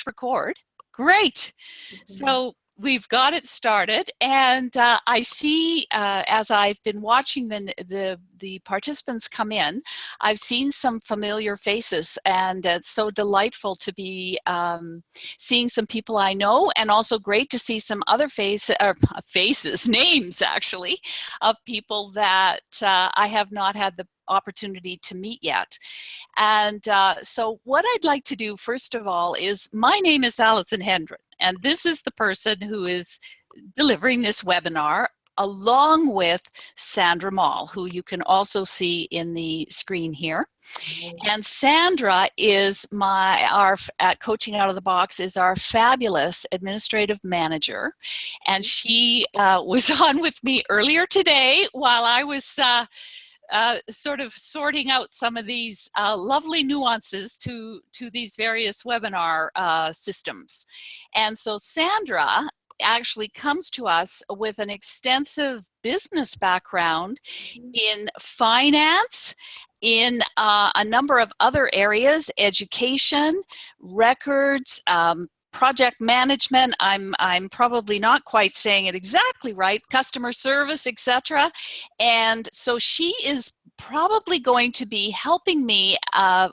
record. Great. So we've got it started, and I see as I've been watching the participants come in, I've seen some familiar faces, and it's so delightful to be seeing some people I know, and also great to see some other names actually, of people that I have not had the opportunity to meet yet. And so what I'd like to do first of all is, my name is Alison Hendren, and this is the person who is delivering this webinar, along with Sandra Mall, who you can also see in the screen here. And Sandra is at Coaching Out of the Box, is our fabulous administrative manager. And she was on with me earlier today while I was sort of sorting out some of these lovely nuances to these various webinar systems. And so Sandra actually comes to us with an extensive business background in finance, in a number of other areas, education, records, project management, I'm probably not quite saying it exactly right, customer service, etc. And so she is probably going to be helping me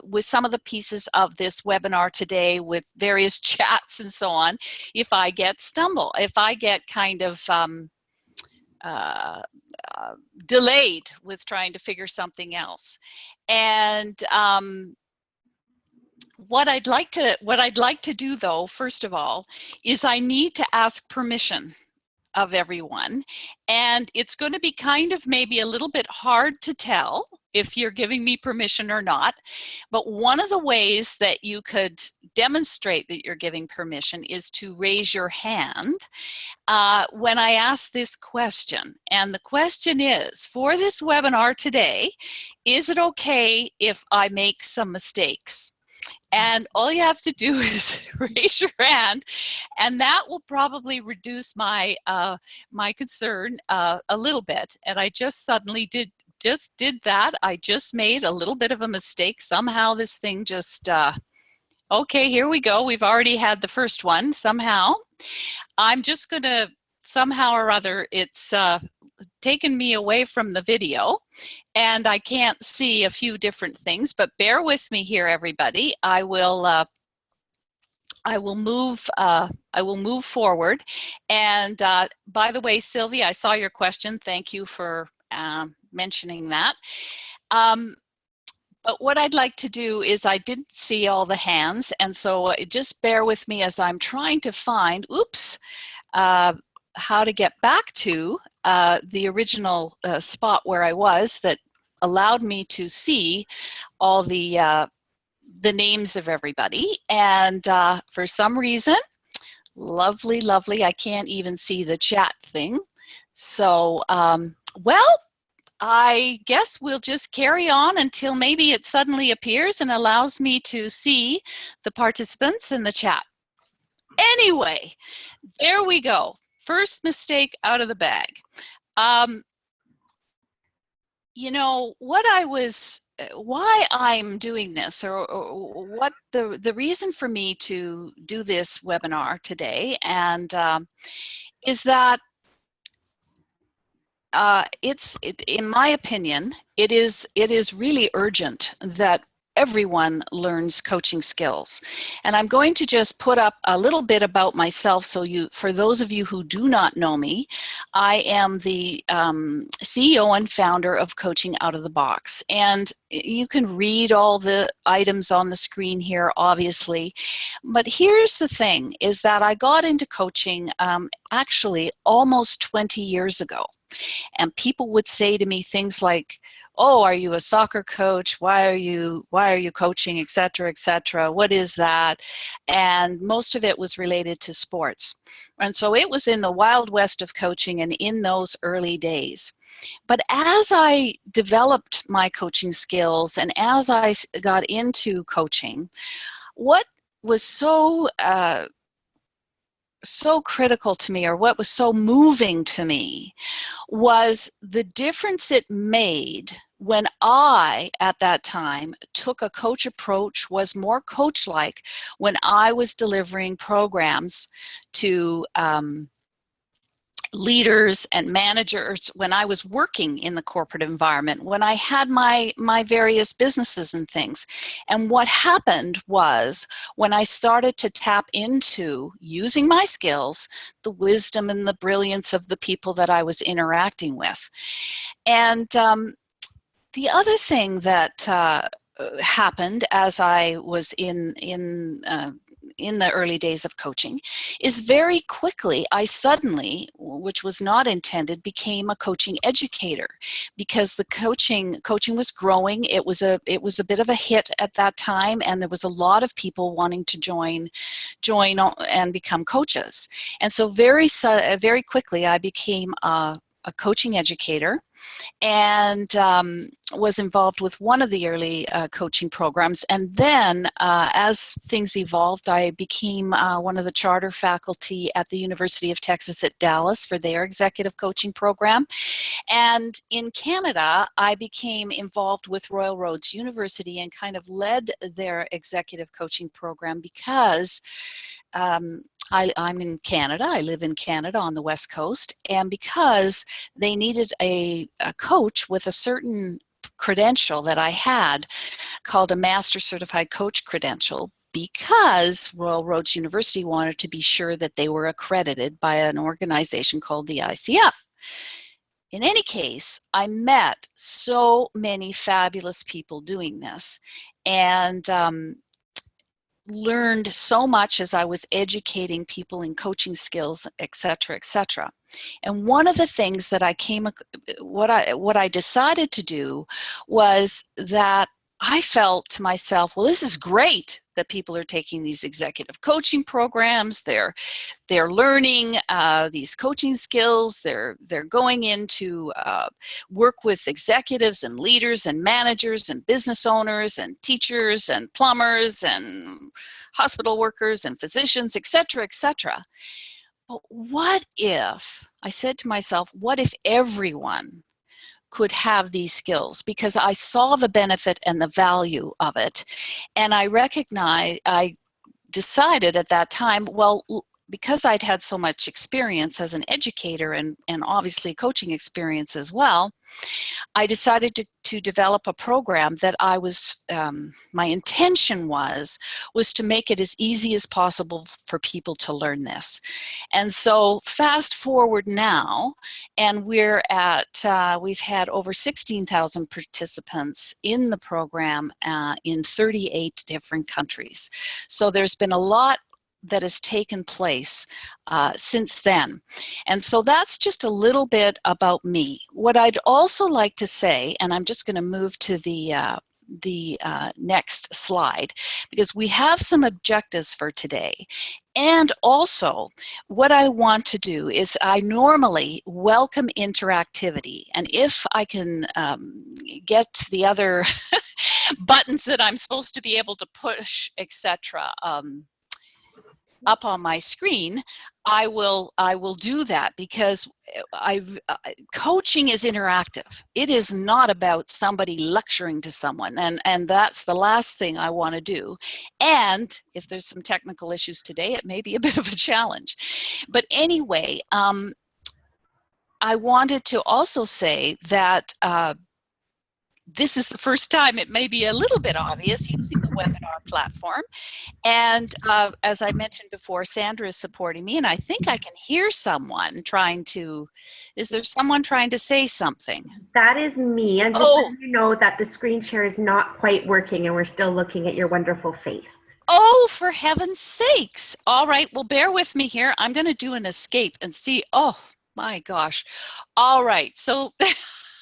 with some of the pieces of this webinar today, with various chats and so on, if I get kind of delayed with trying to figure something else. And what I'd like to do, though, first of all, is I need to ask permission of everyone, and it's going to be kind of maybe a little bit hard to tell if you're giving me permission or not. But one of the ways that you could demonstrate that you're giving permission is to raise your hand when I ask this question. And the question is, for this webinar today, is it okay if I make some mistakes? And all you have to do is raise your hand, and that will probably reduce my my concern a little bit. And I just suddenly did that. I just made a little bit of a mistake. Somehow this thing just, okay, here we go. We've already had the first one somehow. I'm just going to, somehow or other, it's taken me away from the video, and I can't see a few different things, but bear with me here, everybody. I will move forward. And by the way, Sylvia, I saw your question. Thank you for mentioning that. But what I'd like to do is, I didn't see all the hands, and so just bear with me as I'm trying to find, how to get back to the original spot where I was, that allowed me to see all the names of everybody. And for some reason, lovely, I can't even see the chat thing. So, well, I guess we'll just carry on until maybe it suddenly appears and allows me to see the participants in the chat. Anyway, there we go. First mistake out of the bag. You know, why I'm doing this, or what the reason for me to do this webinar today, and is that in my opinion, it is really urgent that everyone learns coaching skills. And I'm going to just put up a little bit about myself. So for those of you who do not know me, I am the CEO and founder of Coaching Out of the Box. And you can read all the items on the screen here, obviously. But here's the thing, is that I got into coaching actually almost 20 years ago. And people would say to me things like, oh, are you a soccer coach? Why are you coaching, et cetera, et cetera? What is that? And most of it was related to sports. And so it was in the wild west of coaching, and in those early days. But as I developed my coaching skills, and as I got into coaching, what was so critical to me, or what was so moving to me, was the difference it made when I, at that time, took a coach approach, was more coach-like when I was delivering programs to leaders and managers, when I was working in the corporate environment, when I had my various businesses and things. And what happened was, when I started to tap into using my skills, the wisdom and the brilliance of the people that I was interacting with. And the other thing that happened as I was in the early days of coaching is, very quickly I suddenly, which was not intended, became a coaching educator, because the coaching was growing. It was a bit of a hit at that time, and there was a lot of people wanting to join and become coaches. And so very quickly I became a coaching educator, and was involved with one of the early coaching programs. And then as things evolved, I became one of the charter faculty at the University of Texas at Dallas for their executive coaching program. And in Canada, I became involved with Royal Roads University and kind of led their executive coaching program, because I'm in Canada. I live in Canada on the West Coast, and because they needed a coach with a certain credential that I had, called a Master Certified Coach credential, because Royal Roads University wanted to be sure that they were accredited by an organization called the ICF. In any case, I met so many fabulous people doing this, and learned so much as I was educating people in coaching skills, et cetera, et cetera. And one of the things that what I decided to do was that I felt to myself, well, this is great that people are taking these executive coaching programs. They're learning these coaching skills. They're going into work with executives and leaders and managers and business owners and teachers and plumbers and hospital workers and physicians, et cetera, et cetera. But what if, I said to myself, what if everyone could have these skills? Because I saw the benefit and the value of it. And I decided at that time, well, because I'd had so much experience as an educator and obviously coaching experience as well, I decided to develop a program that I was, my intention was to make it as easy as possible for people to learn this. And so fast forward now, and we're at, we've had over 16,000 participants in the program in 38 different countries. So there's been a lot that has taken place since then. And so that's just a little bit about me. What I'd also like to say, and I'm just going to move to the next slide, because we have some objectives for today. And also, what I want to do is, I normally welcome interactivity. And if I can get the other buttons that I'm supposed to be able to push, etc., up on my screen, I will do that, because coaching is interactive. It is not about somebody lecturing to someone, and that's the last thing I want to do. And if there's some technical issues today, it may be a bit of a challenge. But anyway, I wanted to also say that this is the first time it may be a little bit obvious using the webinar platform. And as I mentioned before, Sandra is supporting me, and I think I can hear someone trying to, is there someone trying to say something? That is me. I'm just letting you know that the screen share is not quite working, and we're still looking at your wonderful face. Oh, for heaven's sakes. All right, well, bear with me here. I'm going to do an escape and see. Oh, my gosh. All right, so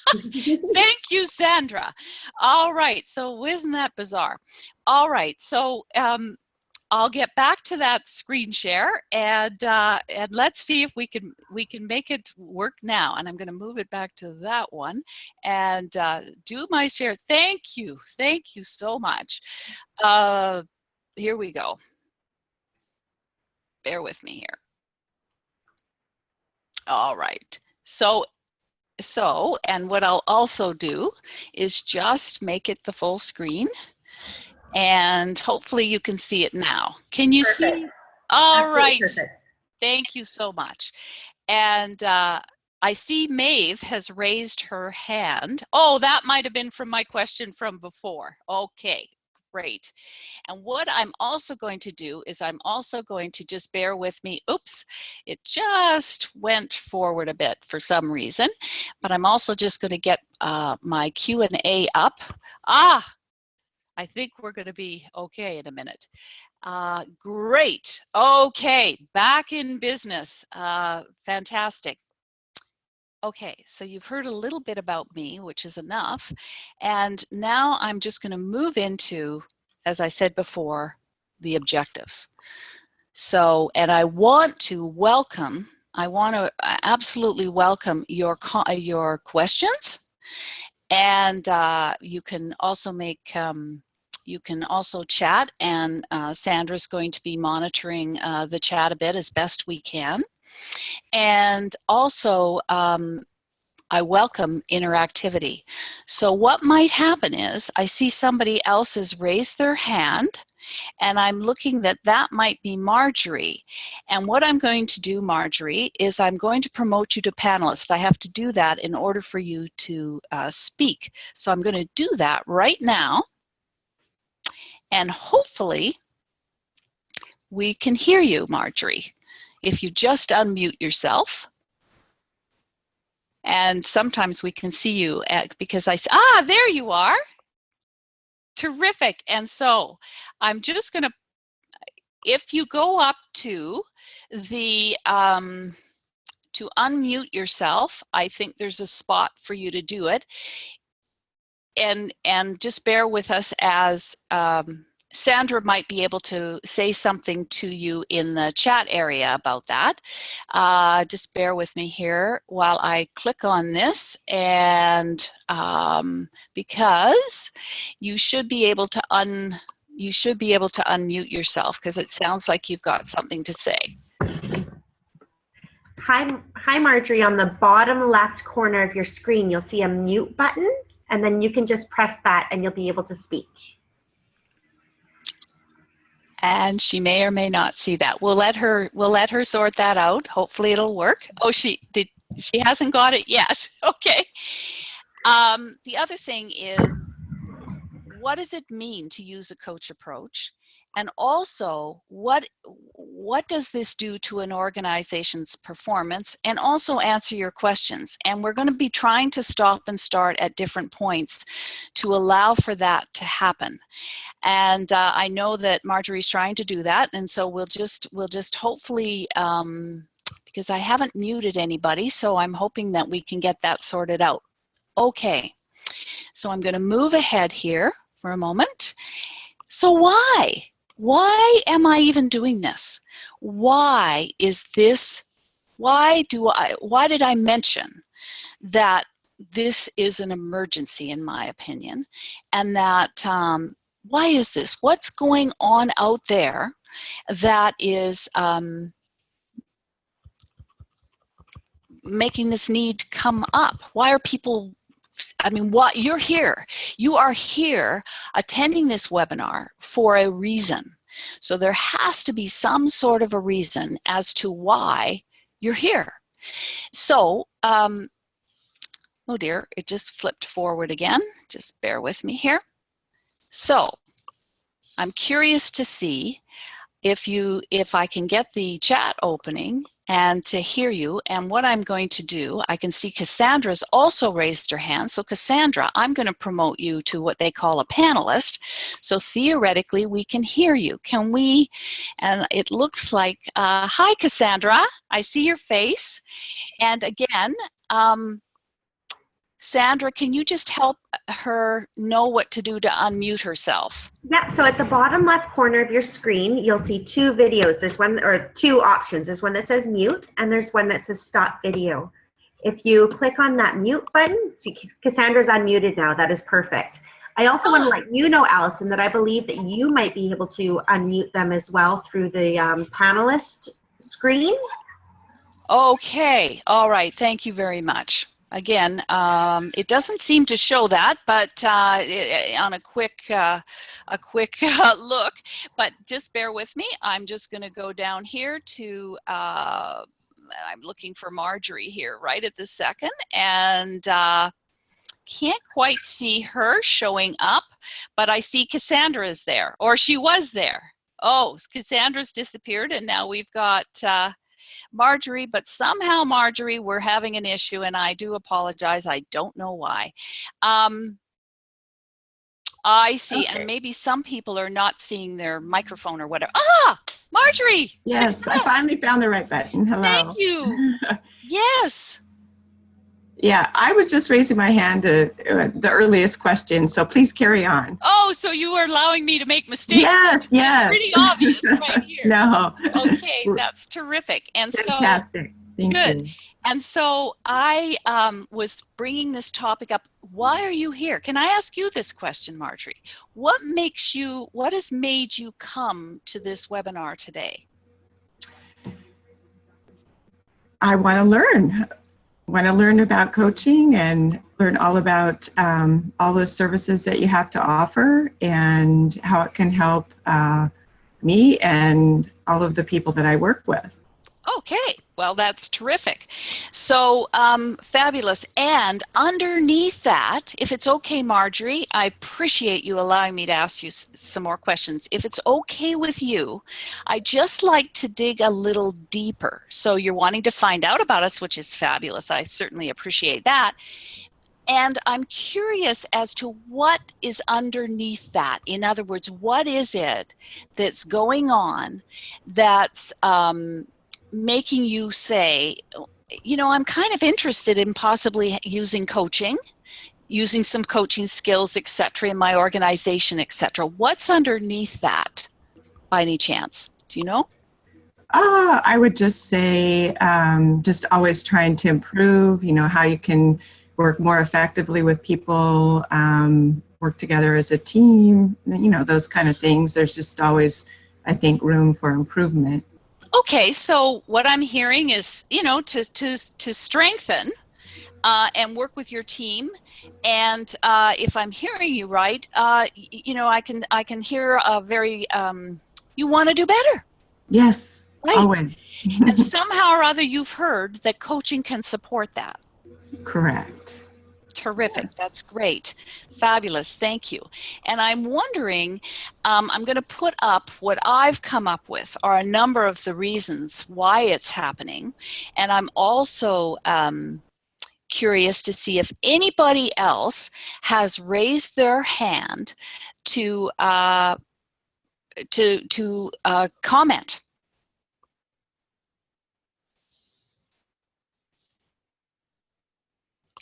thank you, Sandra. All right, so isn't that bizarre? All right, so I'll get back to that screen share, and let's see if we can make it work now. And I'm going to move it back to that one and do my share. Thank you so much. Here we go. Bear with me here. All right. So So, and what I'll also do is just make it the full screen, and hopefully you can see it now. Can you see? All right. Perfect. Thank you so much. And I see Maeve has raised her hand. Oh, that might have been from my question from before. Okay, great. And what I'm also going to do is I'm also going to just bear with me. Oops, it just went forward a bit for some reason. But I'm also just going to get my Q&A up. I think we're going to be okay in a minute. Great. Okay, back in business. Fantastic. Okay, so you've heard a little bit about me, which is enough. And now I'm just going to move into, as I said before, the objectives. So, and I want to absolutely welcome your questions. And you can also you can also chat, and Sandra's going to be monitoring the chat a bit as best we can. And also, I welcome interactivity. So what might happen is I see somebody else has raised their hand, and I'm looking that might be Marjorie. And what I'm going to do, Marjorie, is I'm going to promote you to panelist. I have to do that in order for you to speak. So I'm going to do that right now. And hopefully we can hear you, Marjorie, if you just unmute yourself. And sometimes we can see you because there you are. Terrific. And so I'm just going to, if you go up to the, to unmute yourself, I think there's a spot for you to do it. And just bear with us as Sandra might be able to say something to you in the chat area about that. Just bear with me here while I click on this, and because you should be able to unmute yourself, because it sounds like you've got something to say. Hi, Marjorie. On the bottom left corner of your screen, you'll see a mute button, and then you can just press that and you'll be able to speak. And she may or may not see that. We'll let her sort that out. Hopefully it'll work. Oh, she hasn't got it yet. Okay. The other thing is, what does it mean to use a coach approach? And also, what does this do to an organization's performance? And also answer your questions. And we're going to be trying to stop and start at different points to allow for that to happen. And I know that Marjorie's trying to do that, and so we'll just hopefully, because I haven't muted anybody, so I'm hoping that we can get that sorted out. Okay, so I'm going to move ahead here for a moment. So why am I even doing this? Why is this? Why did I mention that this is an emergency, in my opinion, and that why is this? What's going on out there that is making this need come up? Why are people, I mean, what, you're here. You are here attending this webinar for a reason. So there has to be some sort of a reason as to why you're here. So, oh dear, it just flipped forward again. Just bear with me here. So I'm curious to see if I can get the chat opening and to hear you. And what I'm going to do, I can see Cassandra's also raised her hand. So Cassandra, I'm going to promote you to what they call a panelist. So theoretically, we can hear you. Can we? And it looks like, hi Cassandra, I see your face. And again, Sandra, can you just help her know what to do to unmute herself? Yeah, so at the bottom left corner of your screen, you'll see two videos. There's one, or two options. There's one that says mute, and there's one that says stop video. If you click on that mute button, see Cassandra's unmuted now. That is perfect. I also want to let you know, Allison, that I believe that you might be able to unmute them as well through the panelist screen. Okay, all right, thank you very much. Again, it doesn't seem to show that, but on a quick look. But just bear with me. I'm just going to go down here to. I'm looking for Marjorie here right at this second, and can't quite see her showing up, but I see Cassandra is there, or she was there. Oh, Cassandra's disappeared, and now we've got Marjorie, but somehow, Marjorie, we're having an issue, and I do apologize. I don't know why. I see, Okay. and maybe some people are not seeing their microphone or whatever. Ah, Marjorie! Yes, I finally found the right button. Hello. Thank you. Yes. Yeah, I was just raising my hand to the earliest question, so please carry on. Oh, so you are allowing me to make mistakes? Yes, yes. Pretty obvious right here. No. Okay, that's terrific. And Fantastic. Thank good. you. And so I was bringing this topic up. Why are you here? Can I ask you this question, Marjorie? What has made you come to this webinar today? I want to learn. About coaching and learn all about all the services that you have to offer and how it can help me and all of the people that I work with. Okay, well, that's terrific. So fabulous. And underneath that, if it's okay, Marjorie, I appreciate you allowing me to ask you some more questions. If it's okay with you, I'd just like to dig a little deeper. So you're wanting to find out about us, which is fabulous. I certainly appreciate that. And I'm curious as to what is underneath that. In other words, what is it that's going on that's making you say, you know, I'm kind of interested in possibly using coaching, using some coaching skills, etc., in my organization, etc. What's underneath that, by any chance? Do you know? I would just say just always trying to improve, you know, how you can work more effectively with people, work together as a team, you know, those kind of things. There's just always, I think, room for improvement. Okay, so what I'm hearing is, you know, to strengthen and work with your team. And if I'm hearing you right, you know, I can hear a very, you want to do better. Yes, right. Always. And somehow or other you've heard that coaching can support that. Correct. Terrific. Yes. That's great. Fabulous. Thank you. And I'm wondering, I'm going to put up what I've come up with are a number of the reasons why it's happening. And I'm also curious to see if anybody else has raised their hand to comment.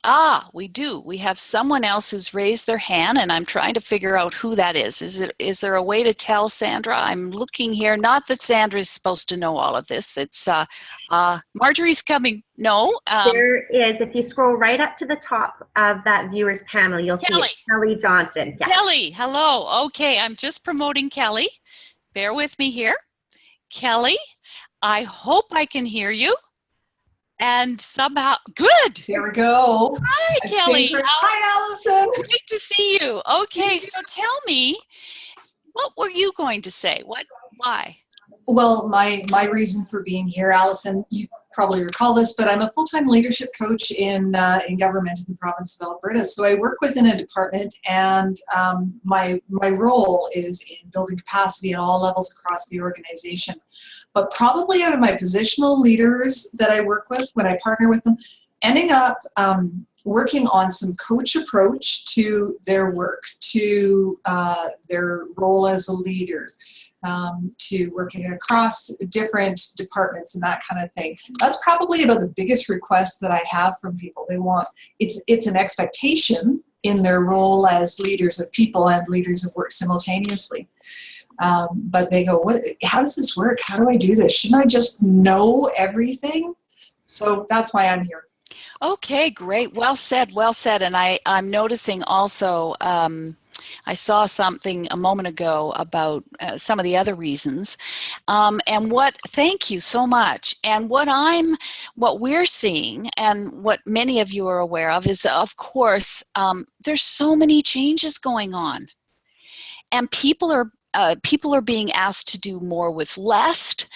Ah, we do. We have someone else who's raised their hand, and I'm trying to figure out who that is. Is there a way to tell, Sandra? I'm looking here. Not that Sandra is supposed to know all of this. It's Marjorie's coming. No. There is. If you scroll right up to the top of that viewers panel, you'll see Kelly Johnson. Yeah. Kelly, hello. Okay, I'm just promoting Kelly. Bear with me here. Kelly, I hope I can hear you. And somehow, good. Here we go. Hi, Kelly. Hi, Allison. Great to see you. Okay, so tell me, what were you going to say? Why? Well, my reason for being here, Allison, you probably recall this, but I'm a full-time leadership coach in government in the province of Alberta. So I work within a department, and my role is in building capacity at all levels across the organization. But probably out of my positional leaders that I work with, when I partner with them, ending up working on some coach approach to their work, to their role as a leader, to working across different departments and that kind of thing. That's probably about the biggest request that I have from people. They want, it's an expectation in their role as leaders of people and leaders of work simultaneously. But they go, how does this work? How do I do this? Shouldn't I just know everything? So that's why I'm here. Okay, great. Well said, well said. And I'm noticing also, I saw something a moment ago about some of the other reasons. Thank you so much. And what we're seeing, and what many of you are aware of, is, of course, there's so many changes going on. And people are being asked to do more with less.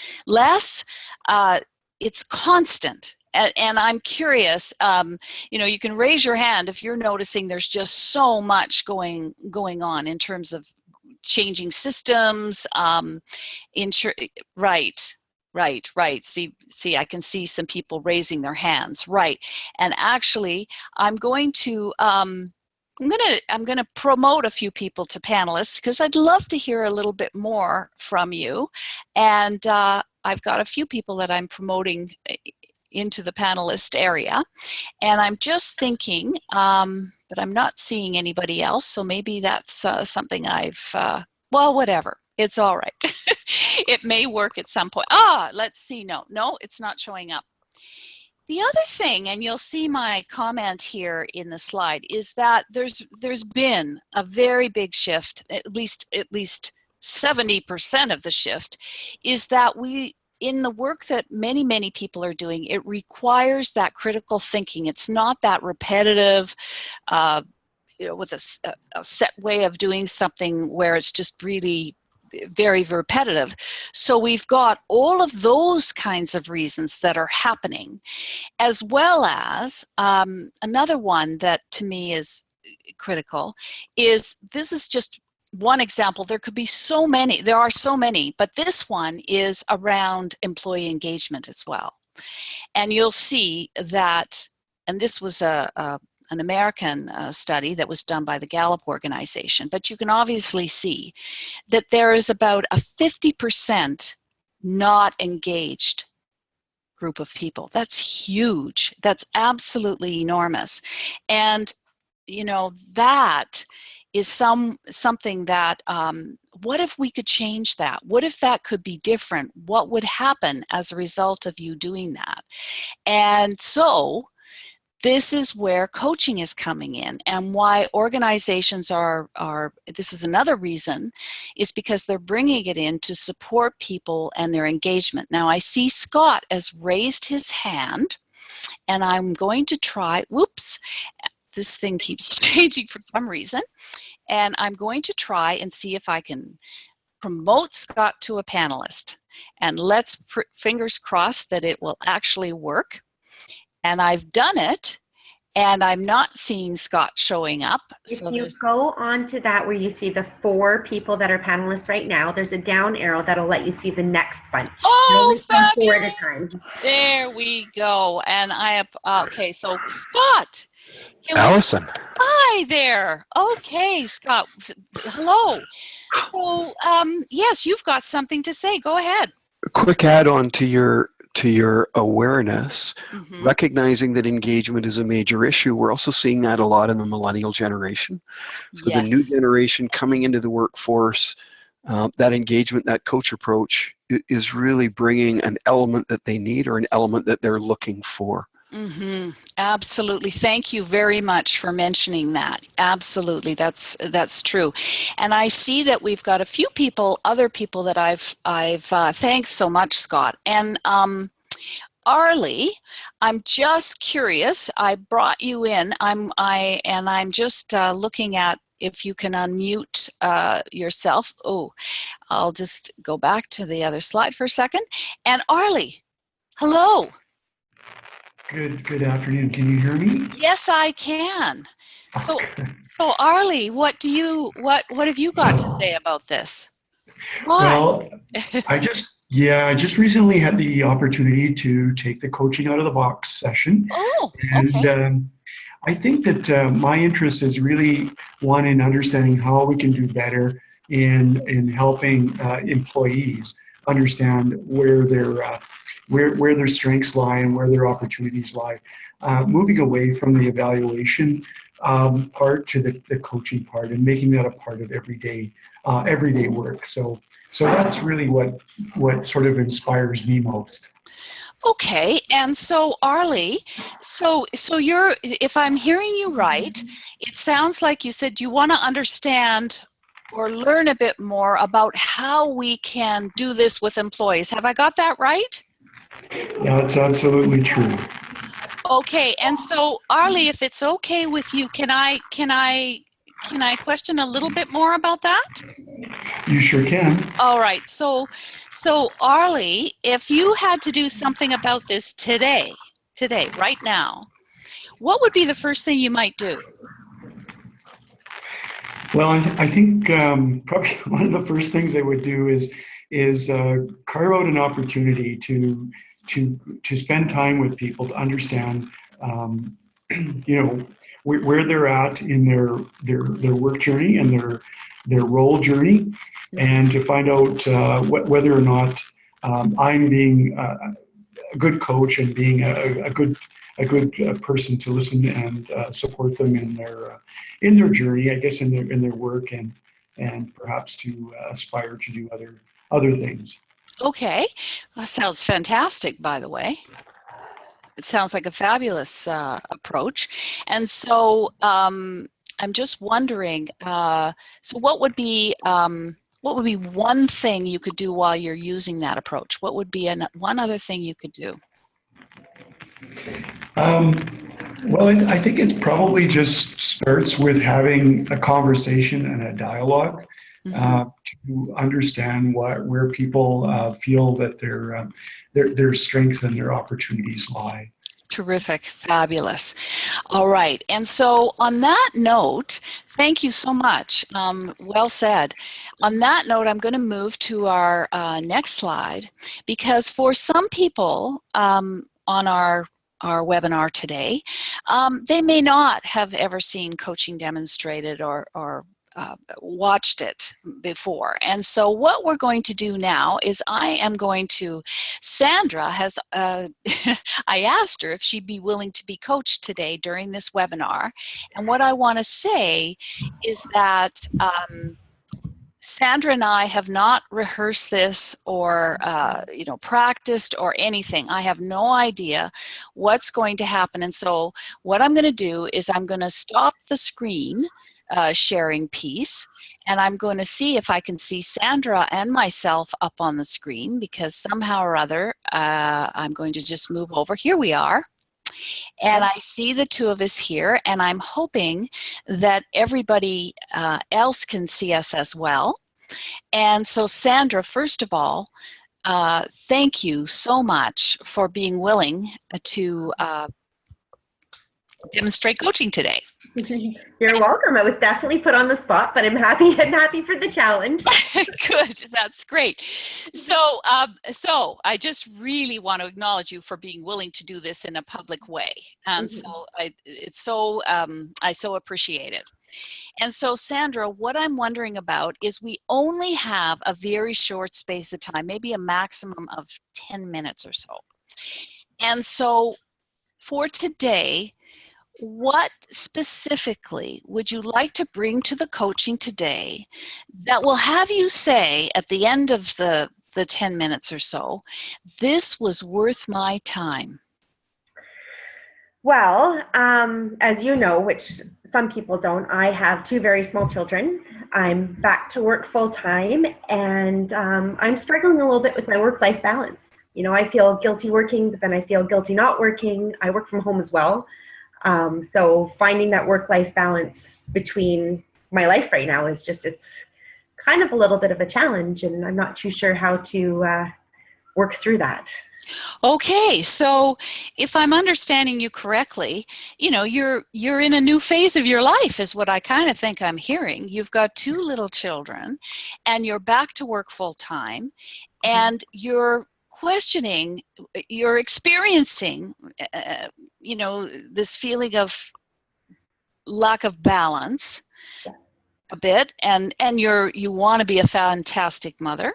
It's constant. And I'm curious, you can raise your hand if you're noticing there's just so much going on in terms of changing systems. Right. See, I can see some people raising their hands. Right. And actually, I'm going to promote a few people to panelists, because I'd love to hear a little bit more from you. And I've got a few people that I'm promoting into the panelist area. And I'm just thinking, but I'm not seeing anybody else, so maybe that's something well, whatever. It's all right. It may work at some point. Let's see. No, it's not showing up. The other thing, and you'll see my comment here in the slide, is that there's been a very big shift, at least 70% of the shift, is that in the work that many people are doing, it requires that critical thinking. It's not that repetitive, with a set way of doing something where it's just really very repetitive. So we've got all of those kinds of reasons that are happening, as well as another one that to me is critical is, this is just one example. There could be so many, there are so many, but this one is around employee engagement as well. And you'll see that, and this was an American study that was done by the Gallup organization, but you can obviously see that there is about a 50% not engaged group of people. That's huge. That's absolutely enormous. And, that is something that, what if we could change that? What if that could be different? What would happen as a result of you doing that? And so, this is where coaching is coming in, and why organizations this is another reason, is because they're bringing it in to support people and their engagement. Now, I see Scott has raised his hand, and I'm going to try, whoops, this thing keeps changing for some reason, and I'm going to try and see if I can promote Scott to a panelist. And let's fingers crossed that it will actually work. And I've done it, and I'm not seeing Scott showing up. If you go on to that where you see the 4 people that are panelists right now, there's a down arrow that'll let you see the next bunch. Oh, fabulous. 4 at a time. There we go. And okay, so Scott. Allison. Hi there. Okay, Scott. Hello. So, yes, you've got something to say. Go ahead. A quick add-on to your awareness, recognizing that engagement is a major issue. We're also seeing that a lot in the millennial generation. So yes. The new generation coming into the workforce, that engagement, that coach approach is really bringing an element that they need, or an element that they're looking for. Absolutely. Thank you very much for mentioning that. Absolutely. That's true. And I see that we've got a few other people that I've thanks so much, Scott. And Arlie, I'm just curious. I brought you in. I'm just looking at if you can unmute yourself. Oh, I'll just go back to the other slide for a second. And Arlie, hello. Good afternoon. Can you hear me? Yes, I can. So, Okay. so Arlie, what have you got to say about this? Why? Well, I just recently had the opportunity to take the coaching out of the box session. Oh, And okay. I think that my interest is really one in understanding how we can do better in helping employees understand where their strengths lie and where their opportunities lie. Moving away from the evaluation part to the coaching part and making that a part of everyday work. So that's really what sort of inspires me most. Okay, and so Arlie, so you're, if I'm hearing you right, it sounds like you said you want to understand or learn a bit more about how we can do this with employees. Have I got that right? That's absolutely true. Okay, and so Arlie, if it's okay with you, can I question a little bit more about that? You sure can. All right. So Arlie, if you had to do something about this today, right now, what would be the first thing you might do? Well, I think probably one of the first things I would do is carve out an opportunity to spend time with people to understand, where they're at in their work journey and their role journey, and to find out whether or not I'm being a good coach and being a good person to listen and support them in their journey, I guess, in their work, and perhaps to aspire to do other things. Okay, that sounds fantastic, by the way. It sounds like a fabulous approach. And so I'm just wondering, so what would be one thing you could do while you're using that approach? What would be one other thing you could do? Well, I think it probably just starts with having a conversation and a dialogue. To understand where people feel that their strengths and their opportunities lie. Terrific, fabulous. All right, and so on that note, thank you so much. Well said. On that note, I'm going to move to our next slide, because for some people on our webinar today, they may not have ever seen coaching demonstrated or watched it before. And so what we're going to do now is Sandra has, I asked her if she'd be willing to be coached today during this webinar. And what I want to say is that Sandra and I have not rehearsed this or practiced or anything. I have no idea what's going to happen. And so what I'm going to do is I'm going to stop the screen sharing piece, and I'm going to see if I can see Sandra and myself up on the screen, because somehow or other I'm going to just move over. Here we are, and I see the two of us here, and I'm hoping that everybody else can see us as well. And so Sandra, first of all, thank you so much for being willing to demonstrate coaching today. You're welcome. I was definitely put on the spot, but I'm happy for the challenge. Good, that's great. So I just really want to acknowledge you for being willing to do this in a public way, and so I so appreciate it. And so, Sandra, what I'm wondering about is we only have a very short space of time, maybe a maximum of 10 minutes or so. And so for today, what specifically would you like to bring to the coaching today that will have you say at the end of the 10 minutes or so, this was worth my time? Well, as you know, which some people don't, I have two very small children. I'm back to work full time, and I'm struggling a little bit with my work-life balance. You know, I feel guilty working, but then I feel guilty not working. I work from home as well. So finding that work-life balance between my life right now is just, it's kind of a little bit of a challenge, and I'm not too sure how to work through that. Okay, so if I'm understanding you correctly, you know, you're in a new phase of your life is what I kind of think I'm hearing. You've got two little children, and you're back to work full time, and you're questioning, you're experiencing, you know, this feeling of lack of balance a bit, and you want to be a fantastic mother.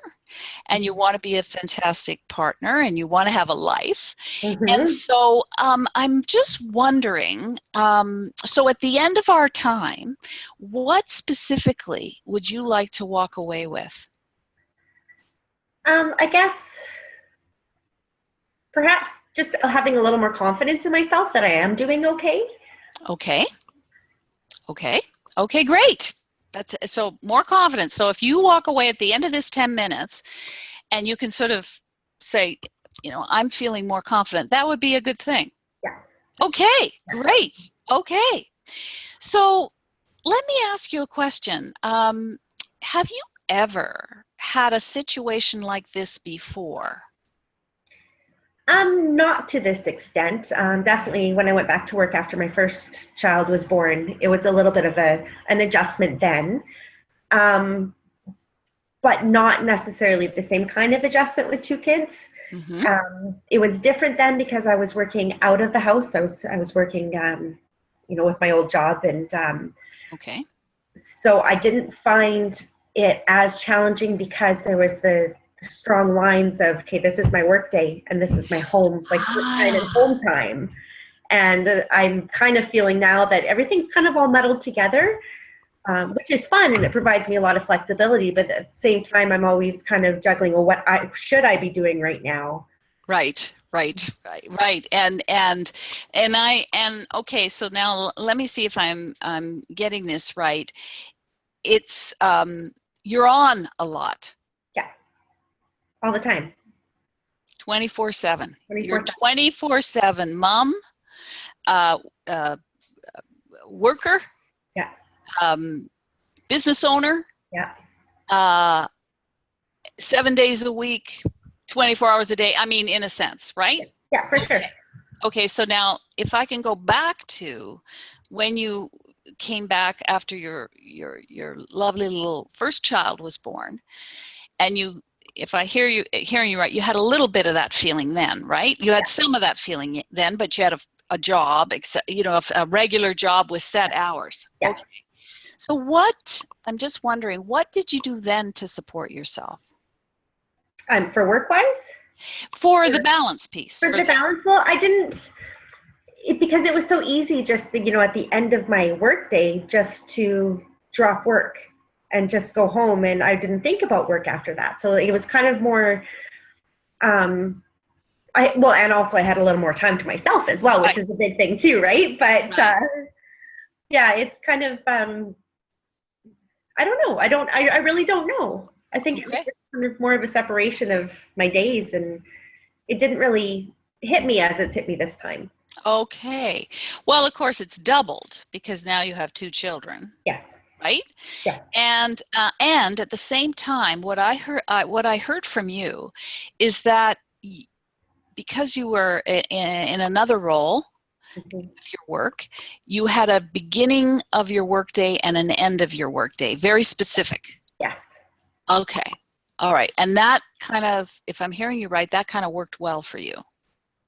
and you want to be a fantastic partner, and you want to have a life. And Mhm. so I'm just wondering, so at the end of our time, what specifically would you like to walk away with? I guess perhaps just having a little more confidence in myself that I am doing okay. Okay. Okay, great. That's so more confidence. So if you walk away at the end of this 10 minutes and you can sort of say, I'm feeling more confident, that would be a good thing. Yeah. Okay, great. Okay. So let me ask you a question. Have you ever had a situation like this before? Not to this extent. Definitely when I went back to work after my first child was born, it was a little bit of an adjustment then. But not necessarily the same kind of adjustment with two kids. Mm-hmm. It was different then because I was working out of the house. I was working, with my old job, and Okay. so I didn't find it as challenging because there was the strong lines of, okay, this is my work day and this is my home, like work time and home time. And I'm kind of feeling now that everything's kind of all muddled together, which is fun, and it provides me a lot of flexibility. But at the same time, I'm always kind of juggling, well, what should I be doing right now? Right. And okay, so now let me see if I'm getting this right. It's you're on a lot. Yeah, all the time. 24/7. 24/7. You're 24/7 mom, worker, Yeah. business owner. Yeah. 7 days a week, 24 hours a day. I mean, in a sense, right? Yeah, for sure. Okay, so now if I can go back to when you came back after your lovely little first child was born, and you, if I hearing you right, you had a little bit of that feeling then, right? You had some of that feeling then, but you had a job, except a regular job with set hours. Yeah. Okay. So I'm just wondering, what did you do then to support yourself? For work-wise? For the balance piece. For the balance, well, I didn't, because it was so easy just to, at the end of my work day, just to drop work and just go home, and I didn't think about work after that. So it was kind of more, and also I had a little more time to myself as well, which is a big thing too, right? But yeah, it's kind of, I don't know. I really don't know. I think it was just kind of more of a separation of my days, and it didn't really hit me as it's hit me this time. Okay. Well, of course, it's doubled because now you have 2 children. Yes. Right? Yes. And at the same time, what I heard from you is that because you were in another role with your work, you had a beginning of your workday and an end of your workday. Very specific. Yes. Okay. All right. And that kind of, if I'm hearing you right, that kind of worked well for you.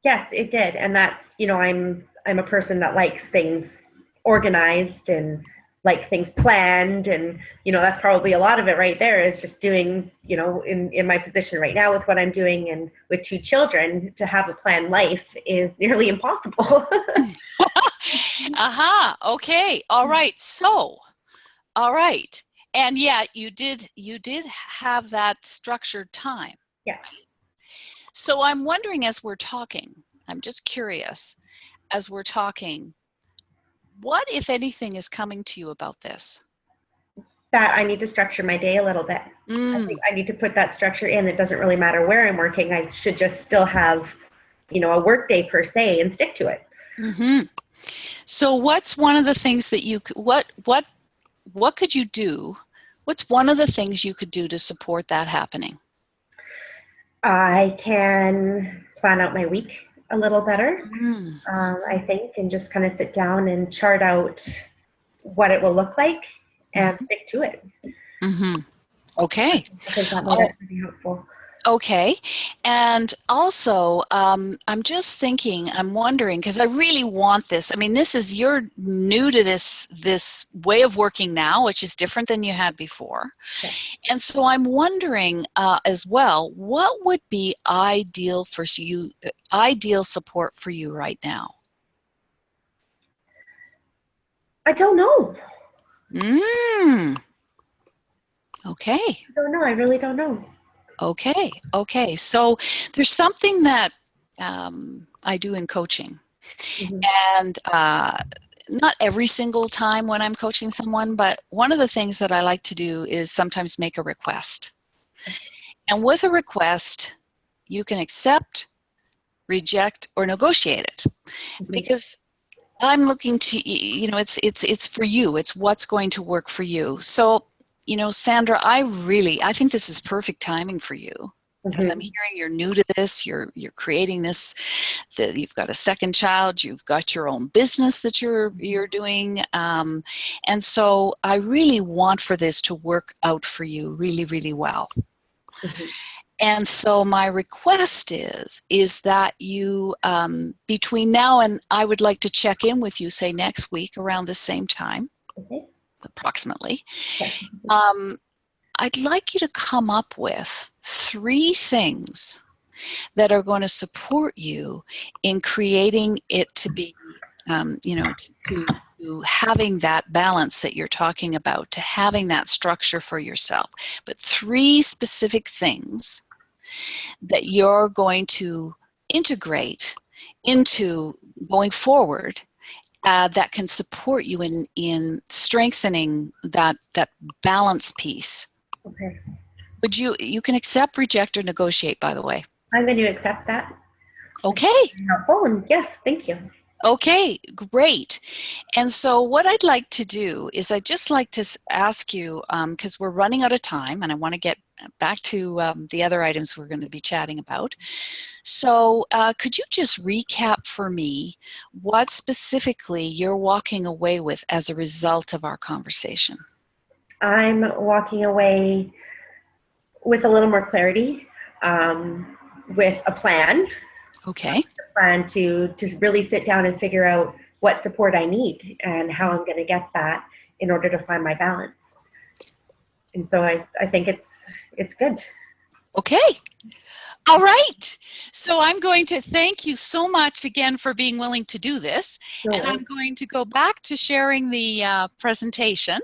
Yes, it did. And that's, I'm a person that likes things organized and like things planned. And, that's probably a lot of it right there is just doing, in my position right now with what I'm doing and with 2 children, to have a planned life is nearly impossible. Aha. Okay. All right. So, all right. And yeah, you did have that structured time. Yeah. So I'm wondering, as we're talking, I'm just curious, as we're talking, what, if anything, is coming to you about this? That I need to structure my day a little bit. I think I need to put that structure in. It doesn't really matter where I'm working. I should just still have, a work day per se and stick to it. Mm-hmm. So what's one of the things that what could you do? What's one of the things you could do to support that happening? I can plan out my week a little better, I think, and just kind of sit down and chart out what it will look like and stick to it. Mm-hmm. Okay. I think that might actually be helpful. Okay. And also, I'm just thinking, I'm wondering, because I really want this. I mean, you're new to this way of working now, which is different than you had before. Yeah. And so I'm wondering as well, what would be ideal for you, ideal support for you right now? I don't know. Okay. I don't know. I really don't know. Okay. Okay. So there's something that I do in coaching. Mhm. And not every single time when I'm coaching someone, but one of the things that I like to do is sometimes make a request. And with a request, you can accept, reject, or negotiate it. Because I'm looking to, you know, it's for you. It's what's going to work for you. So, you know, Sandra, I think this is perfect timing for you. Because I'm hearing you're new to this, you're creating this, that you've got a second child, you've got your own business that you're doing, and so I really want for this to work out for you really, really well. And so my request is that you, between now and I would like to check in with you, say next week around the same time, approximately. I'd like you to come up with 3 things that are going to support you in creating it to be, you know, to having that balance that you're talking about, to having that structure for yourself. But 3 specific things that you're going to integrate into going forward that can support you in strengthening that balance piece. Okay. Would you can accept, reject, or negotiate, by the way. I'm going to accept that. Okay. Oh, and yes, thank you. Okay, great. And so what I'd like to do is I'd just like to ask you, because we're running out of time and I want to get back to the other items we're going to be chatting about. So could you just recap for me what specifically you're walking away with as a result of our conversation? I'm walking away with a little more clarity, with a plan. Okay. A plan to really sit down and figure out what support I need and how I'm going to get that in order to find my balance. And so I think it's good. Okay. All right. So I'm going to thank you so much again for being willing to do this. Sure. And I'm going to go back to sharing the presentation.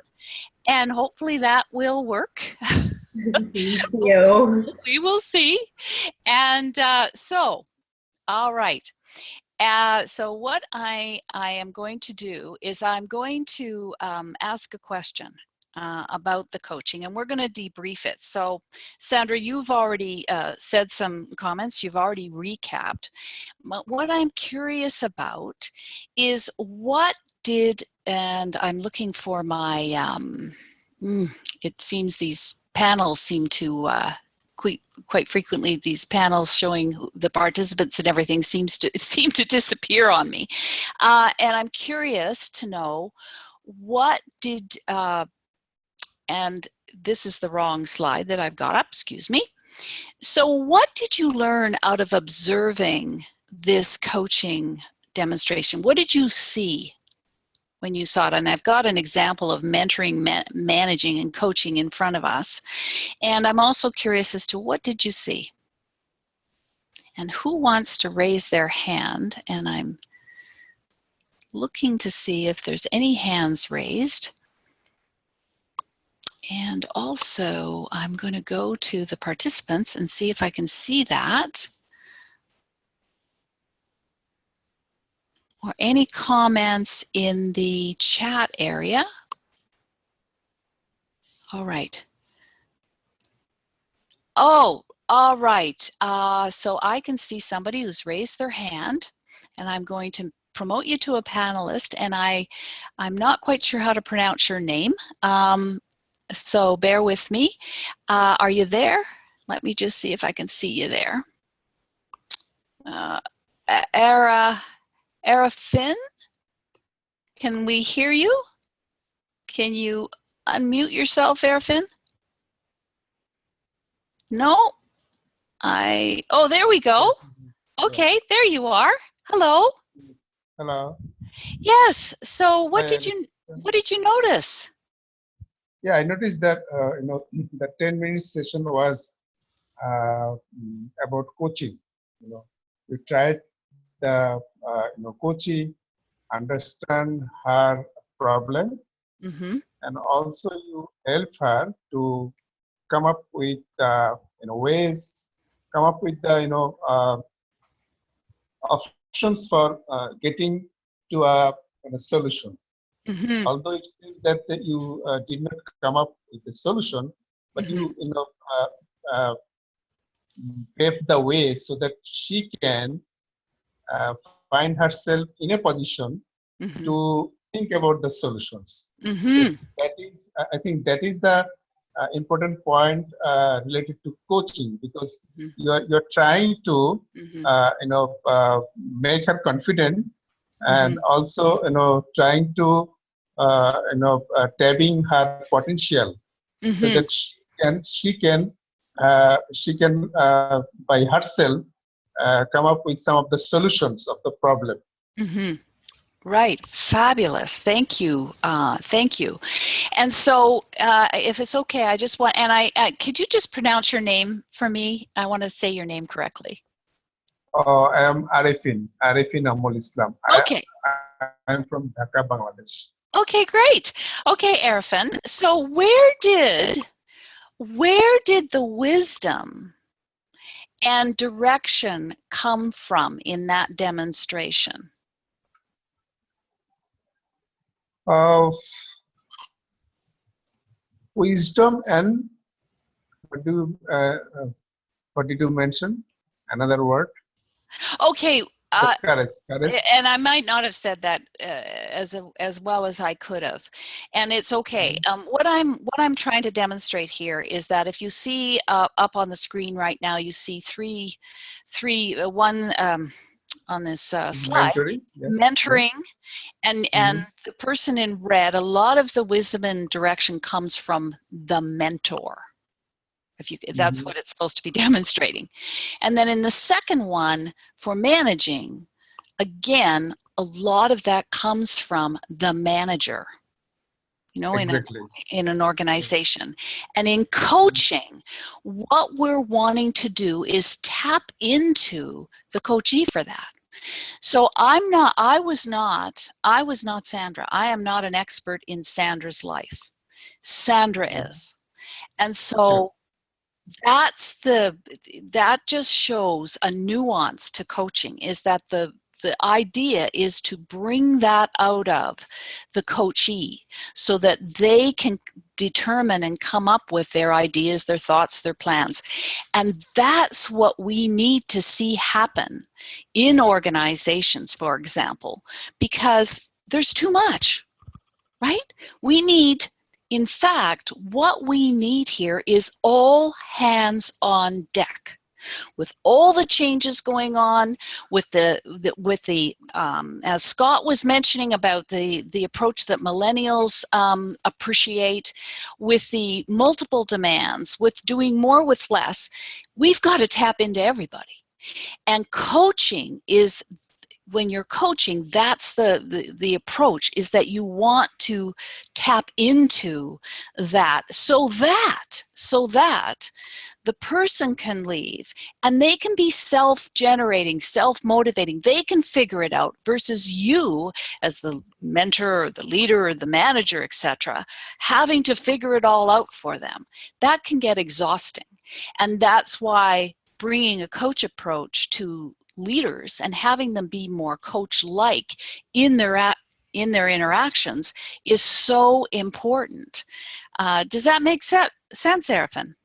And hopefully that will work. Thank you. We will see. And so, all right. So what I am going to do is I'm going to ask a question about the coaching, and we're going to debrief it. So, Sandra, you've already said some comments. You've already recapped. But what I'm curious about is what did, and I'm looking for my, it seems these panels seem to quite frequently, these panels showing the participants and everything seem to disappear on me, and I'm curious to know what did and this is the wrong slide that I've got up, excuse me. So what did you learn out of observing this coaching demonstration? What did you see when you saw it? And I've got an example of mentoring, managing, and coaching in front of us. And I'm also curious as to what did you see? And who wants to raise their hand? And I'm looking to see if there's any hands raised. And also, I'm going to go to the participants and see if I can see that. Or any comments in the chat area. All right. Oh, all right. So I can see somebody who's raised their hand, and I'm going to promote you to a panelist, and I'm not quite sure how to pronounce your name. So bear with me. Are you there? Let me just see if I can see you there. Arafin, can we hear you? Can you unmute yourself, Arafin? No? Oh, there we go. Okay, there you are. Hello. Hello. Yes. So what Hi, did you notice? Yeah, I noticed that the 10-minute session was about coaching. You tried the coaching, understand her problem, Mm-hmm. and also you help her to come up with ways, come up with the options for getting to a solution. Mm-hmm. Although it seems that you did not come up with a solution, but you paved the way so that she can find herself in a position Mm-hmm. to think about the solutions. Mm-hmm. That is, I think that is the important point related to coaching, because you're trying to make her confident, and also trying to tapping her potential, so that she can by herself come up with some of the solutions of the problem. Mm-hmm. Right. Fabulous. Thank you. Thank you. And so, if it's okay, I just want, and could you just pronounce your name for me? I want to say your name correctly. I am Arifin Amol Islam. Okay. I'm from Dhaka, Bangladesh. Okay, great. Okay, Arifin. So where did the wisdom and direction come from in that demonstration? Wisdom and what did you mention? Another word? Okay. Courage. And I might not have said that as well as I could have, and it's okay. What I'm trying to demonstrate here is that if you see up on the screen right now, you see one on this slide, mentoring, and the person in red. A lot of the wisdom and direction comes from the mentor. If that's what it's supposed to be demonstrating. And then in the second one, for managing, again, a lot of that comes from the manager, exactly. in an organization. And in coaching, what we're wanting to do is tap into the coachee for that. So I was not Sandra. I am not an expert in Sandra's life. Sandra is. And so that just shows a nuance to coaching, is that the idea is to bring that out of the coachee so that they can determine and come up with their ideas, their thoughts, their plans. And that's what we need to see happen in organizations, for example, because there's too much, right? In fact, what we need here is all hands on deck. With all the changes going on, with the as Scott was mentioning about the approach that millennials appreciate, with the multiple demands, with doing more with less, we've got to tap into everybody. And coaching is, when you're coaching, that's the approach, is that you want to tap into that so that the person can leave and they can be self-generating, self-motivating. They can figure it out, versus you as the mentor or the leader or the manager, etc., having to figure it all out for them. That can get exhausting. And that's why bringing a coach approach to leaders and having them be more coach-like in their interactions is so important. Does that make sense, Arifin?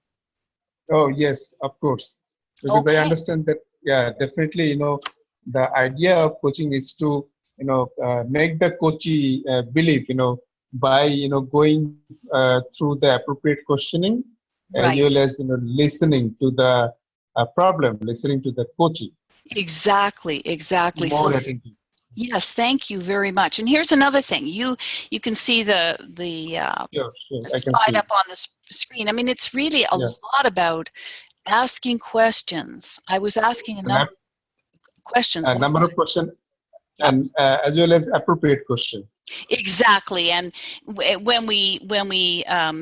Oh yes, of course. Because Okay. I understand that. Yeah, definitely. The idea of coaching is to make the coachee believe by going through the appropriate questioning, Right. as well as listening to the problem, listening to the coachee. Exactly. More attentive. Yes, thank you very much. And here's another thing. You can see the Sure. I can slide see. up on the screen. I mean, it's really a lot about asking questions. I was asking a number of questions. A number of questions, and as well as appropriate question. Exactly, and when we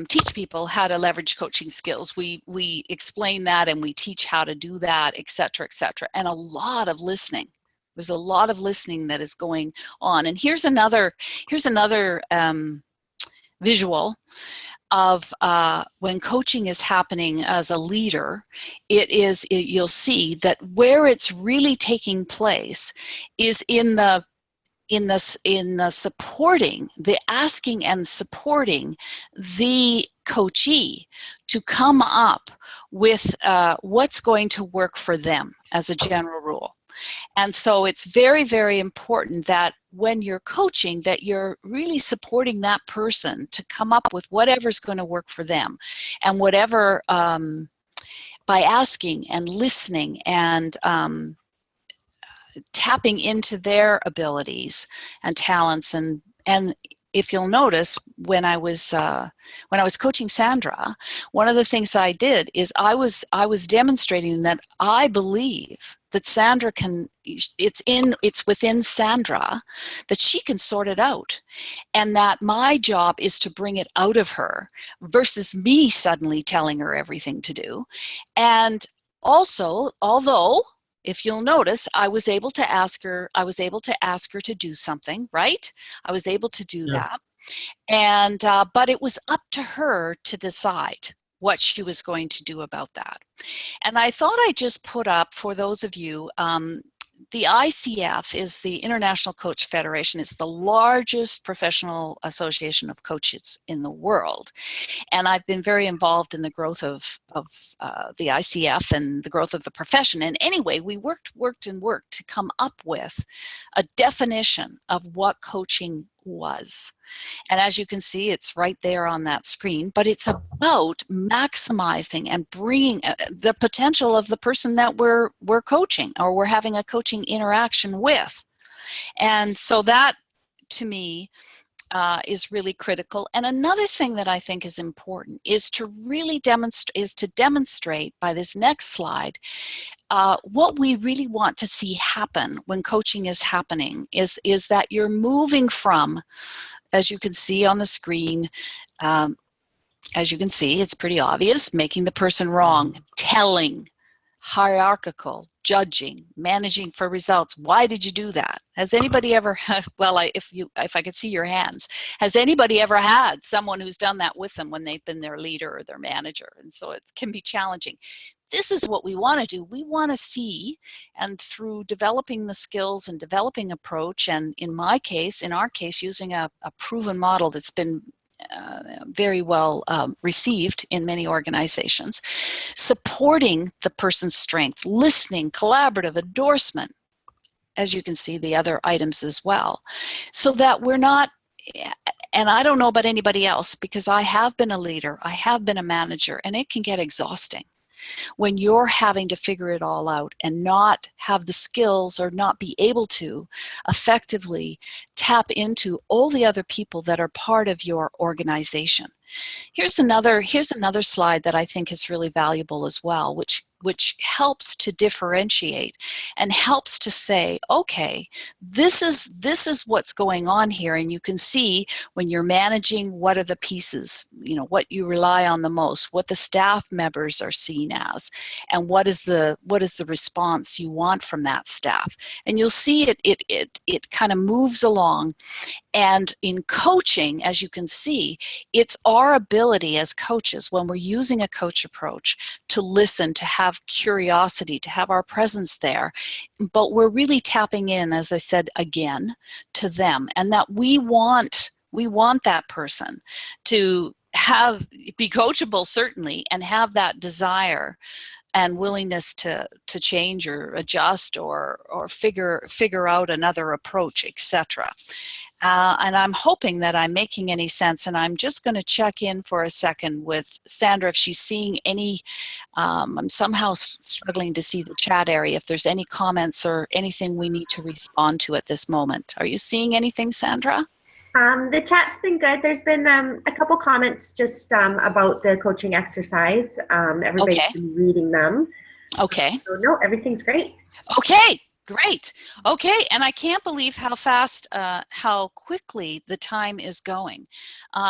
teach people how to leverage coaching skills, we explain that and we teach how to do that, et cetera, and a lot of listening. There's a lot of listening that is going on, and here's another visual of when coaching is happening as a leader. You'll see that where it's really taking place is in the supporting, the asking and supporting the coachee to come up with what's going to work for them as a general rule. And so it's very, very important that when you're coaching, that you're really supporting that person to come up with whatever's going to work for them, and whatever, by asking and listening and tapping into their abilities and talents. And if you'll notice, when I was coaching Sandra, one of the things that I did is I was demonstrating that I believe that Sandra can, it's within Sandra that she can sort it out, and that my job is to bring it out of her versus me suddenly telling her everything to do. And also, although, if you'll notice, I was able to ask her to do something, right? I was able to do that. And, but it was up to her to decide what she was going to do about that. And I thought I'd just put up, for those of you, the ICF is the International Coach Federation. It's the largest professional association of coaches in the world. And I've been very involved in the growth of the ICF and the growth of the profession. And anyway, we worked to come up with a definition of what coaching was. And as you can see, it's right there on that screen, but it's about maximizing and bringing the potential of the person that we're coaching, or we're having a coaching interaction with. And so that, to me, is really critical. And another thing that I think is important is to really demonstrate by this next slide what we really want to see happen when coaching is happening is that you're moving from, as you can see on the screen, as you can see, it's pretty obvious, making the person wrong, telling, hierarchical, judging, managing for results. Why did you do that? Has anybody ever, well, if I could see your hands, has anybody ever had someone who's done that with them when they've been their leader or their manager? And so it can be challenging. This is what we want to do. We want to see, and through developing the skills and developing approach, and in our case, using a proven model that's been very well received in many organizations, supporting the person's strength, listening, collaborative, endorsement, as you can see the other items as well, so that we're not, and I don't know about anybody else, because I have been a leader, I have been a manager, and it can get exhausting when you're having to figure it all out and not have the skills or not be able to effectively tap into all the other people that are part of your organization. Here's another slide that I think is really valuable as well, which helps to differentiate and helps to say, okay, this is what's going on here. And you can see when you're managing, what are the pieces, what you rely on the most, what the staff members are seen as, and what is the response you want from that staff. And you'll see it kind of moves along. And in coaching, as you can see, it's our ability as coaches, when we're using a coach approach, to listen, to have curiosity, to have our presence there. But we're really tapping in, as I said again, to them, and that we want that person to be coachable, certainly, and have that desire and willingness to change or adjust or figure out another approach, etc. And I'm hoping that I'm making any sense, and I'm just going to check in for a second with Sandra if she's seeing any, I'm somehow struggling to see the chat area, if there's any comments or anything we need to respond to at this moment. Are you seeing anything, Sandra? The chat's been good. There's been a couple comments just about the coaching exercise. Everybody's Okay. been reading them. Okay. So no, everything's great. Okay. Great. Okay. And I can't believe how fast, how quickly the time is going.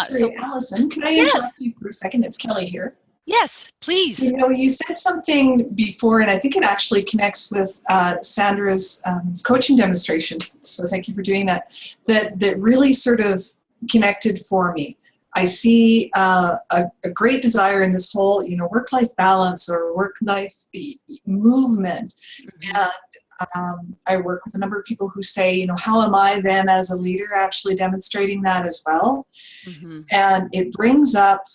Sorry, Allison, can I interrupt you for a second? It's Kelly here. Yes, please. You know, you said something before, and I think it actually connects with Sandra's coaching demonstration. So thank you for doing that. That really sort of connected for me. I see a great desire in this whole, you know, work-life balance or work-life movement. And I work with a number of people who say, you know, how am I then as a leader actually demonstrating that as well? And it brings up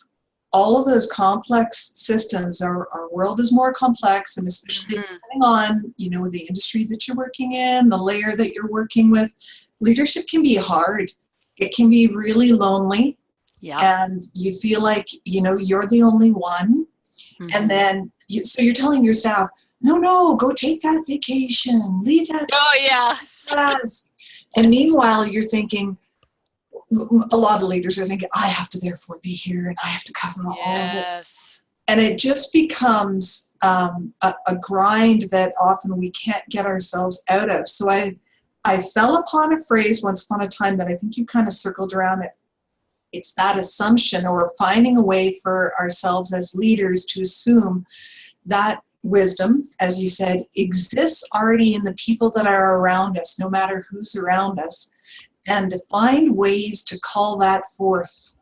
all of those complex systems. Our world is more complex, and especially depending on, you know, the industry that you're working in, the layer that you're working with, leadership can be hard. It can be really lonely. Yeah. And you feel like, you know, you're the only one. And then, so you're telling your staff, no, go take that vacation, leave that. Oh, yeah. Yes. And meanwhile, you're thinking, a lot of leaders are thinking, I have to therefore be here and I have to cover all of it. Yes. And it just becomes a grind that often we can't get ourselves out of. So I fell upon a phrase once upon a time that I think you kind of circled around it. It's that assumption, or finding a way for ourselves as leaders to assume that wisdom, as you said, exists already in the people that are around us, no matter who's around us, and to find ways to call that forth.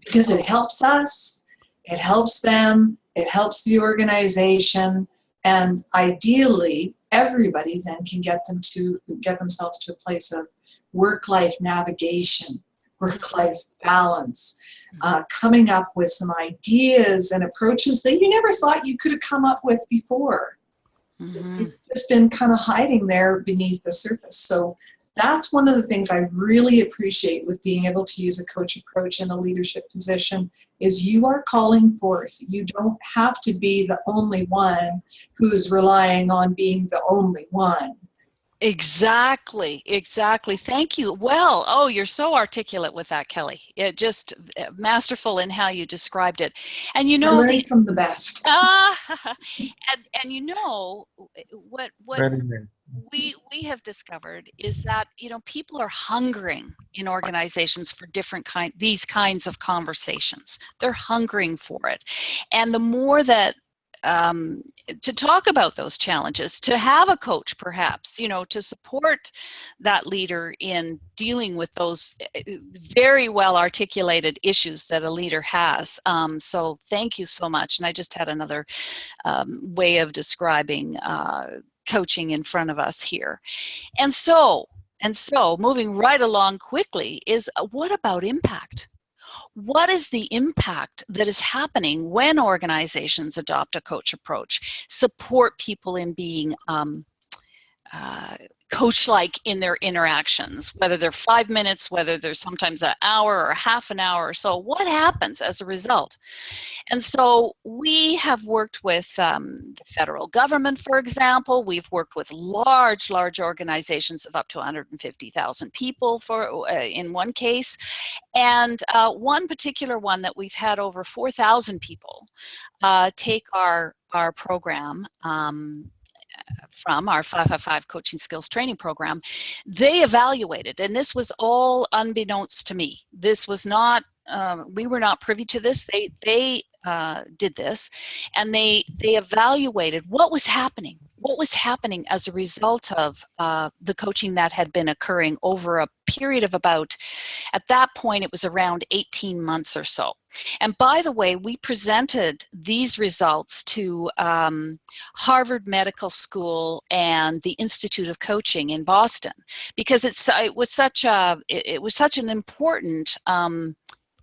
Because it helps us, it helps them, it helps the organization, and ideally everybody then can get themselves to a place of work-life navigation, work-life balance, coming up with some ideas and approaches that you never thought you could have come up with before. It's just been kind of hiding there beneath the surface. So that's one of the things I really appreciate with being able to use a coach approach in a leadership position, is you are calling forth. You don't have to be the only one who's relying on being the only one. Exactly. Thank you. Well, oh, you're so articulate with that, Kelly. It just masterful in how you described it. And you know, I learned from the best. And you know what Very nice. we have discovered is that, you know, people are hungering in organizations for these kinds of conversations. They're hungering for it. And the more that to talk about those challenges, to have a coach perhaps, you know, to support that leader in dealing with those very well articulated issues that a leader has. So thank you so much. And I just had another way of describing coaching in front of us here. And so moving right along quickly is, what about impact? What is the impact that is happening when organizations adopt a coach approach, support people in being coach-like in their interactions, whether they're 5 minutes, whether they're sometimes an hour or half an hour or so? What happens as a result? And so we have worked with the federal government, for example. We've worked with large organizations of up to 150,000 people in one case. And one particular one that we've had over 4,000 people take our program from our 555 Coaching Skills Training Program. They evaluated, and this was all unbeknownst to me. This was not, we were not privy to this. They did this, and they evaluated what was happening. What was happening as a result of the coaching that had been occurring over a period of about, at that point, it was around 18 months or so. And by the way, we presented these results to Harvard Medical School and the Institute of Coaching in Boston, because it was such an important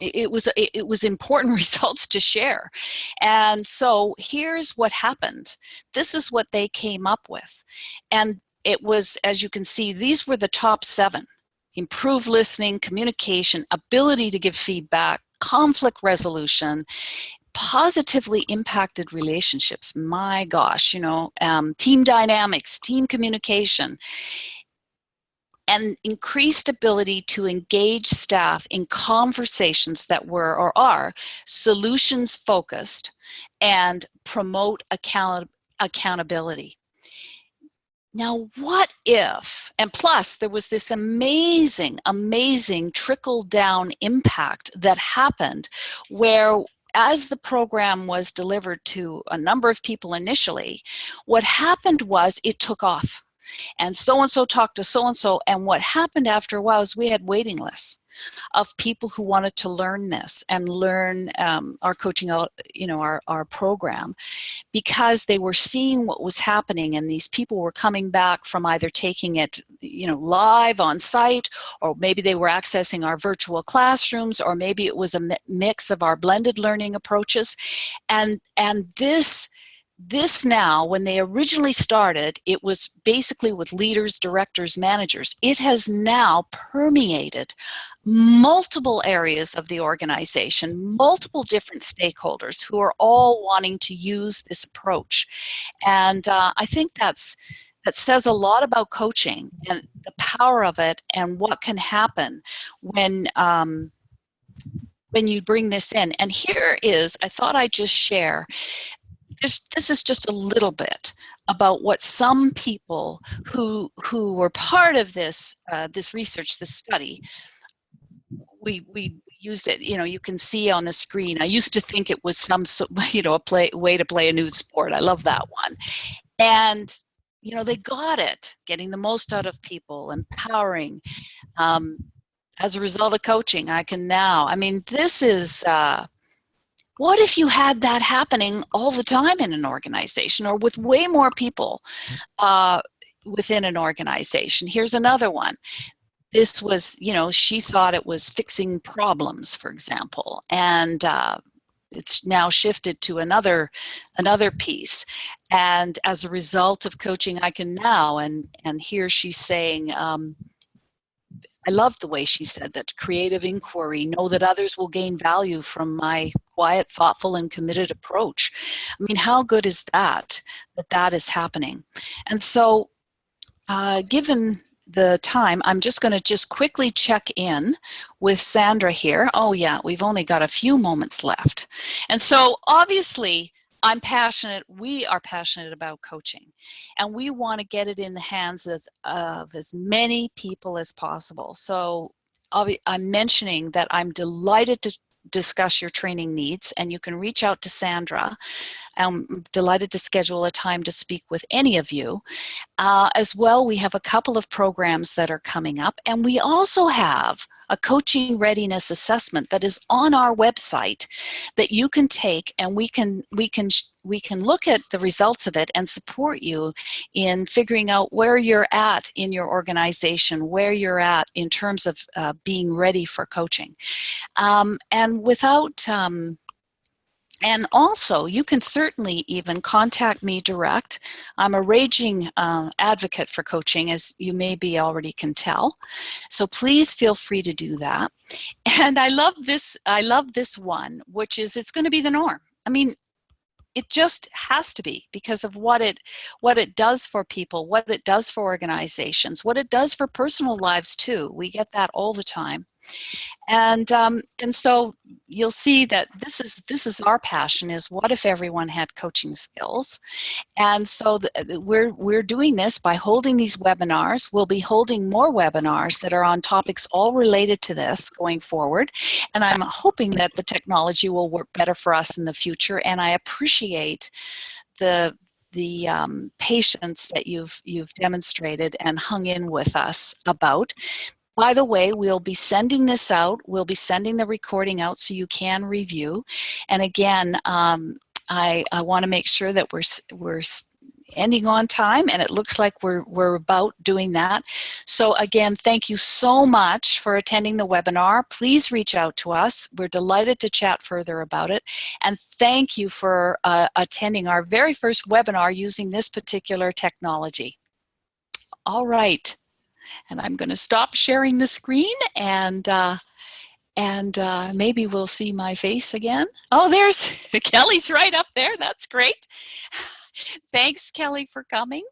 it was important results to share. And so here's what happened. This is what they came up with. And it was, as you can see, these were the top 7. Improved listening, communication, ability to give feedback, conflict resolution, positively impacted relationships. My gosh, you know, team dynamics, team communication. and increased ability to engage staff in conversations that were or are solutions focused and promote accountability. Now, what if, and plus there was this amazing, amazing trickle-down impact that happened where as the program was delivered to a number of people initially, what happened was it took off. And so-and-so talked to so-and-so, and what happened after a while is we had waiting lists of people who wanted to learn this and learn our coaching, our program, because they were seeing what was happening, and these people were coming back from either taking it, live on site, or maybe they were accessing our virtual classrooms, or maybe it was a mix of our blended learning approaches, and this now, when they originally started, it was basically with leaders, directors, managers. It has now permeated multiple areas of the organization, multiple different stakeholders who are all wanting to use this approach. And I think that says a lot about coaching and the power of it and what can happen when you bring this in. And here is, I thought I'd just share, this is just a little bit about what some people who were part of this this research, this study, we used it. You can see on the screen. I used to think it was some way to play a new sport. I love that one, and they got it, getting the most out of people, empowering. As a result of coaching, I can now. I mean, this is. What if you had that happening all the time in an organization, or with way more people within an organization? Here's another one. This was, she thought it was fixing problems, for example, and it's now shifted to another piece. And as a result of coaching, I can now, and here she's saying, I love the way she said that, creative inquiry, know that others will gain value from my quiet, thoughtful, and committed approach. I mean, how good is that is happening? And so, given the time, I'm just going to quickly check in with Sandra here. Oh yeah, we've only got a few moments left. And so obviously, I'm passionate, we are passionate about coaching, and we want to get it in the hands of as many people as possible. So I'm mentioning that I'm delighted to discuss your training needs, and you can reach out to Sandra. I'm delighted to schedule a time to speak with any of you. As well, we have a couple of programs that are coming up, and we also have a coaching readiness assessment that is on our website that you can take, and we can look at the results of it and support you in figuring out where you're at in your organization, where you're at in terms of being ready for coaching. And also, you can certainly even contact me direct. I'm a raging advocate for coaching, as you maybe already can tell. So please feel free to do that. And I love this one, which is, it's going to be the norm. I mean, it just has to be, because of what it does for people, what it does for organizations, what it does for personal lives too. We get that all the time. And so you'll see that this is our passion, is what if everyone had coaching skills? And so we're doing this by holding these webinars. We'll be holding more webinars that are on topics all related to this going forward. And I'm hoping that the technology will work better for us in the future. And I appreciate the patience that you've demonstrated and hung in with us about. By the way, we'll be sending this out. We'll be sending the recording out so you can review. And again, I want to make sure that we're ending on time, and it looks like we're about doing that. So again, thank you so much for attending the webinar. Please reach out to us. We're delighted to chat further about it. And thank you for attending our very first webinar using this particular technology. All right. And I'm going to stop sharing the screen, and maybe we'll see my face again. Oh, there's Kelly's right up there. That's great. Thanks, Kelly, for coming.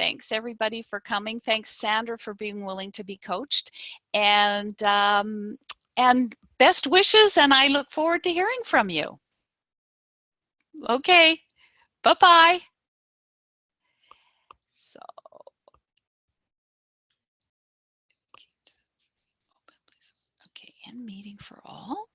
Thanks everybody for coming. Thanks Sandra for being willing to be coached, and best wishes, and I look forward to hearing from you. Okay, bye-bye. So, okay, end meeting for all.